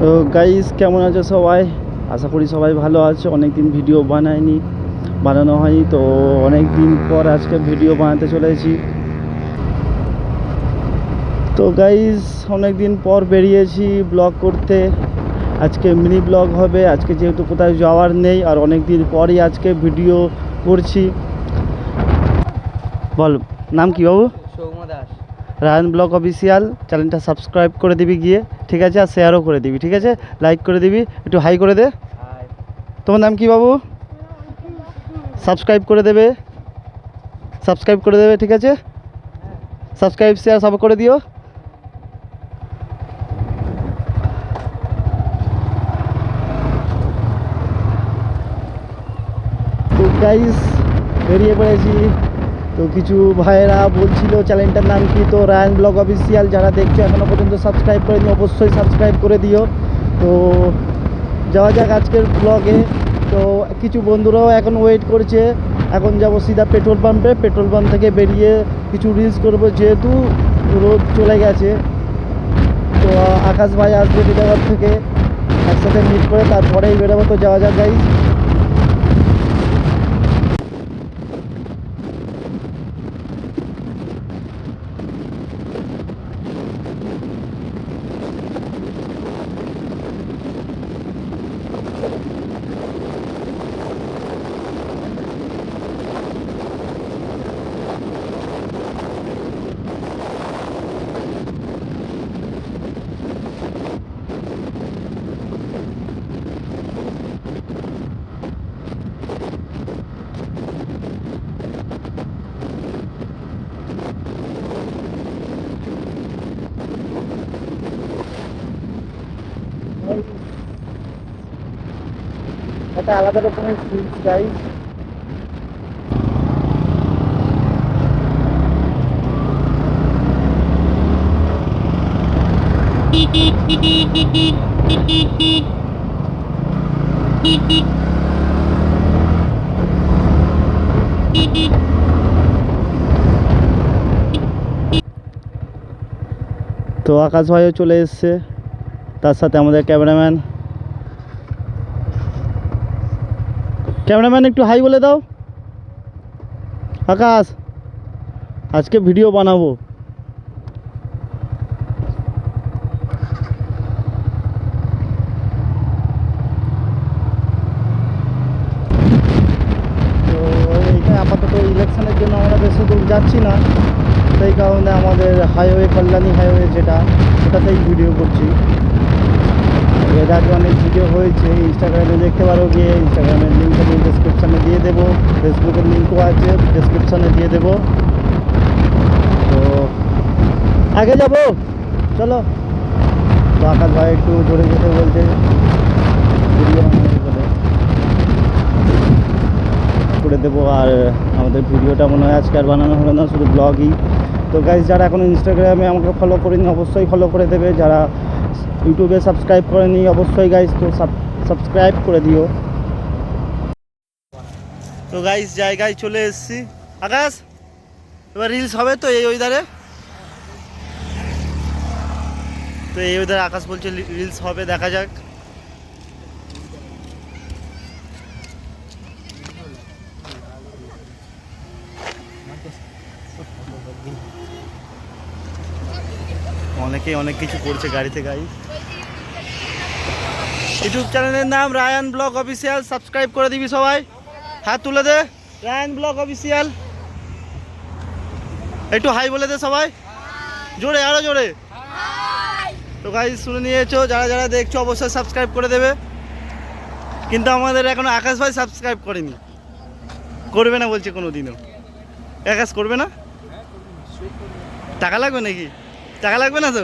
তো গাইস কেমন আছে সবাই? আশা করি সবাই ভালো আছে। অনেক দিন ভিডিও বানানো হয়নি, তো অনেক দিন পর আজকে ভিডিও বানাতে চলেছি। তো গাইস অনেক দিন পর বেরিয়েছি ব্লগ করতে। আজকে মিনি ব্লগ হবে। আজকে যেহেতু কোথাও যাওয়ার নেই আর অনেক দিন পরই আজকে ভিডিও করছি। বল, নাম কি বাবু? সৌম্য দাস। রায়ন ব্লগ অফিসিয়াল চ্যানেলটা সাবস্ক্রাইব করে দিবি গিয়ে, ঠিক আছে? আর শেয়ারও করে দিবি, ঠিক আছে? লাইক করে দিবি, একটু হাই করে দে। তোমার নাম কি বাবু? সাবস্ক্রাইব করে দেবে, ঠিক আছে? সাবস্ক্রাইব শেয়ার সব করে দিও। তো গাইস বেরিয়ে পড়েছি। তো কিছু ভাইয়েরা বলছিল চ্যানেলটার নাম কি, তো রায়ন ব্লগ অফিসিয়াল যারা দেখছো এখনও পর্যন্ত সাবস্ক্রাইব করেনি অবশ্যই সাবস্ক্রাইব করে দিও। তো যাওয়া যাক আজকের ব্লগে। তো কিছু বন্ধুরাও এখন ওয়েট করছে। এখন যাব সিধা পেট্রোল পাম্প থেকে বেরিয়ে কিছু রিলস করবো, যেহেতু রোদ চলে গেছে। তো আকাশ ভাই আসবে বিদ্যাঘর থেকে, একসাথে মিট করে তারপরেই বেরোবো। তো যাওয়া যাক গাইস। একটা আলাদা রকমের ফিলস গাইস। তো আকাশ ভাইও চলে এসছে, তার সাথে আমাদের ক্যামেরাম্যান একটু হাই বলে দাও। আকাশ, আজকে ভিডিও বানাবো। তো এইখানে আপাতত ইলেকশনের জন্য আমরা বেশি দূর যাচ্ছি না, সেই কারণে আমাদের হাইওয়ে, কল্যাণী হাইওয়ে যেটা, সেটাতেই ভিডিও করছি। এর আগে অনেক ভিডিও হয়েছে, ইনস্টাগ্রামে দেখতে পারো গিয়ে। ইনস্টাগ্রামের লিঙ্ক আমি ডেসক্রিপশানে দিয়ে দেবো, ফেসবুকের লিঙ্কও আছে ডেসক্রিপশানে দিয়ে দেবো। তো আগে যাব, চলো। তো আকাশ ভাই একটু জোরে যেতে বলছে ভিডিও বানানো বলে, করে দেবো। আর আমাদের ভিডিওটা মনে হয় আজকে আর বানানো হলো না, শুধু ব্লগই। তো গাইজ যারা এখনও ইনস্টাগ্রামে আমাকে ফলো করেনি অবশ্যই ফলো করে দেবে, যারা ইউটিউবে সাবস্ক্রাইব করেনি অবশ্যই গাইজ তো সাবস্ক্রাইব করে দিও। তো গাইজ জায়গায় চলে এসেছি। আকাশ, এবার রিলস হবে তো এই ওয়েদারে? তো এই ওয়েদারে আকাশ বলছে রিলস হবে, দেখা যাক। অনেকেই অনেক কিছু করছে গাড়িতে গাইজ। ইউটিউব চ্যানেলের নাম রায়ান ব্লগ অফিসিয়াল, সাবস্ক্রাইব করে দিবি সবাই। হাত তুলে দে, রায়ান ব্লগ অফিসিয়াল। একটু হাই বলে দে সবাই, জোরে, আরো জোরে। তো গাইজ শুনে নিয়েছো, যারা যারা দেখছো অবশ্যই সাবস্ক্রাইব করে দেবে। কিন্তু আমাদের এখনো আকাশ ভাই সাবস্ক্রাইব করেনি, করবে না বলছে কোনো দিনও। আকাশ করবে না? টাকা লাগবে নাকি? টাকা লাগবে না তো?